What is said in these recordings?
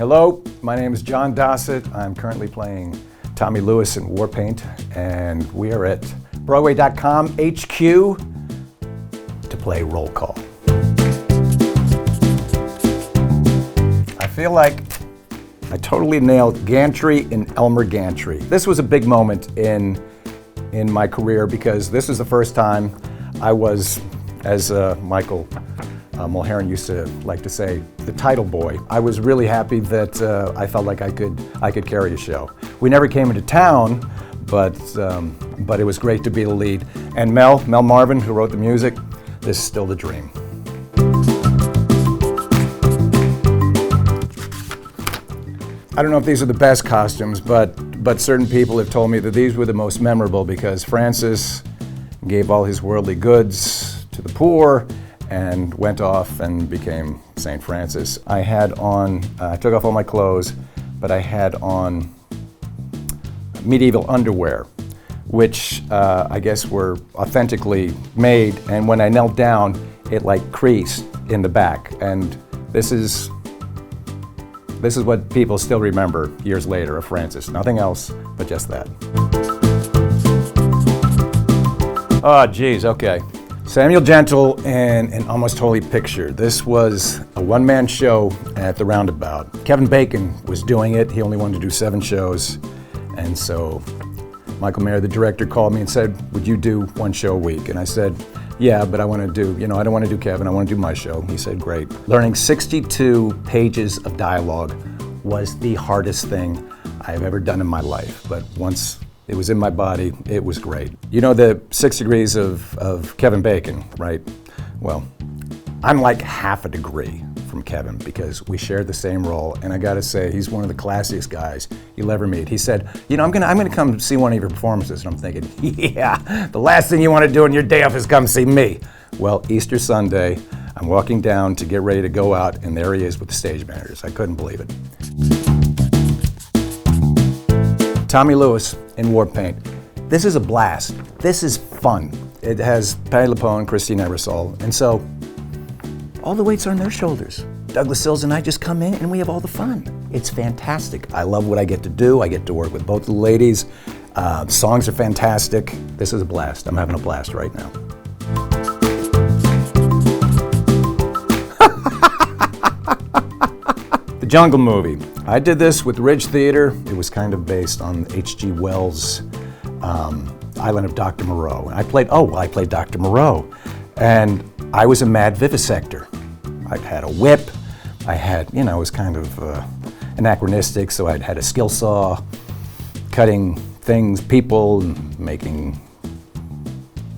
Hello, my name is John Dossett. I'm currently playing Tommy Lewis in Warpaint, and we are at Broadway.com HQ to play Roll Call. I feel like I totally nailed Gantry and Elmer Gantry. This was a big moment in my career because this is the first time I was, as Michael Mulheron used to like to say, the title boy. I was really happy that I felt like I could carry a show. We never came into town, but it was great to be the lead. And Mel Marvin, who wrote the music, this is still the dream. I don't know if these are the best costumes, but certain people have told me that these were the most memorable because Francis gave all his worldly goods to the poor and went off and became St. Francis. I had on, I took off all my clothes, but I had on medieval underwear, which I guess were authentically made, and when I knelt down, it like creased in the back. And this is what people still remember years later of Francis. Nothing else, but just that. Oh, geez, okay. Samuel Gentle and Almost Holy Picture. This was a one-man show at the Roundabout. Kevin Bacon was doing it. He only wanted to do 7 shows. And so Michael Mayer, the director, called me and said, would you do 1 show a week? And I said, yeah, but I want to do, I don't want to do Kevin, I want to do my show. He said, great. Learning 62 pages of dialogue was the hardest thing I've ever done in my life. But once it was in my body, it was great. You know the 6 degrees of Kevin Bacon, right? Well, I'm like half a degree from Kevin because we shared the same role, and I gotta say, he's one of the classiest guys you'll ever meet. He said, I'm gonna come see one of your performances, and I'm thinking, yeah, the last thing you wanna do on your day off is come see me. Well, Easter Sunday, I'm walking down to get ready to go out, and there he is with the stage managers. I couldn't believe it. Tommy Lewis in Warpaint. This is a blast. This is fun. It has Patti LuPone, Christine Ebersol, and so all the weights are on their shoulders. Douglas Sills and I just come in and we have all the fun. It's fantastic. I love what I get to do. I get to work with both the ladies. Songs are fantastic. This is a blast. I'm having a blast right now. The Jungle Movie. I did this with Ridge Theater. It was kind of based on H.G. Wells' Island of Dr. Moreau. I played Dr. Moreau, and I was a mad vivisector. I had a whip. I had, it was kind of anachronistic, so I'd had a skill saw, cutting things, people, and making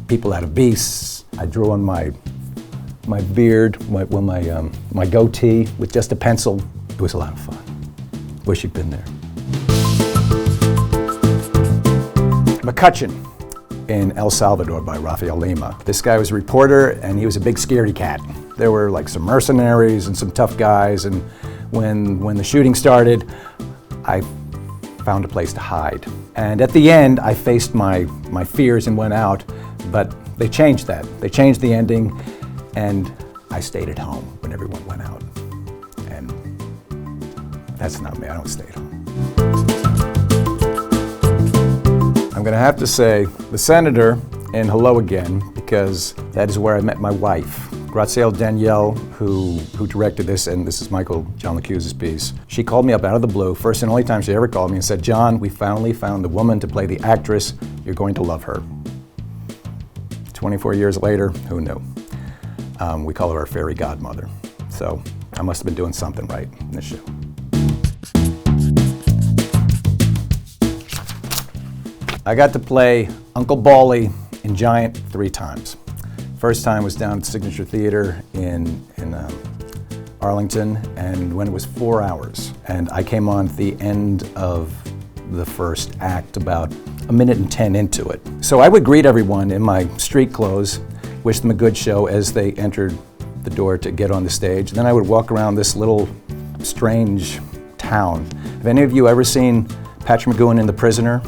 people out of beasts. I drew on my beard, my goatee with just a pencil. It was a lot of fun. Wish you'd been there. McCutcheon in El Salvador by Rafael Lima. This guy was a reporter, and he was a big scaredy cat. There were like some mercenaries and some tough guys, and when the shooting started, I found a place to hide. And at the end, I faced my fears and went out, but they changed that. They changed the ending, and I stayed at home when everyone went out. And that's not me, I don't stay at home. I'm gonna have to say The Senator and Hello Again, because that is where I met my wife. Grazielle Danielle, who directed this, and this is Michael John LaCuse's piece. She called me up out of the blue, first and only time she ever called me, and said, John, we finally found the woman to play the actress. You're going to love her. 24 years later, who knew? We call her our fairy godmother. So I must have been doing something right in this show. I got to play Uncle Bali in Giant 3 times. First time was down at Signature Theater in Arlington, and when it was 4 hours. And I came on at the end of the first act, about 1:10 into it. So I would greet everyone in my street clothes, wish them a good show as they entered the door to get on the stage. Then I would walk around this little strange town. Have any of you ever seen Patrick McGowan in The Prisoner?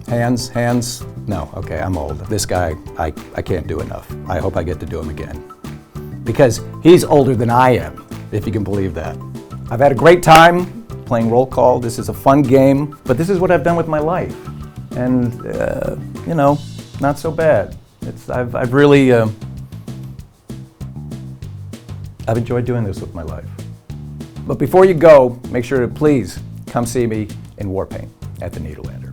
Hands? No, okay, I'm old. This guy, I can't do enough. I hope I get to do him again. Because he's older than I am, if you can believe that. I've had a great time playing roll call. This is a fun game, but this is what I've done with my life. And, you know, not so bad. I've really, I've enjoyed doing this with my life. But before you go, make sure to please come see me in Warpaint at the Needlelander.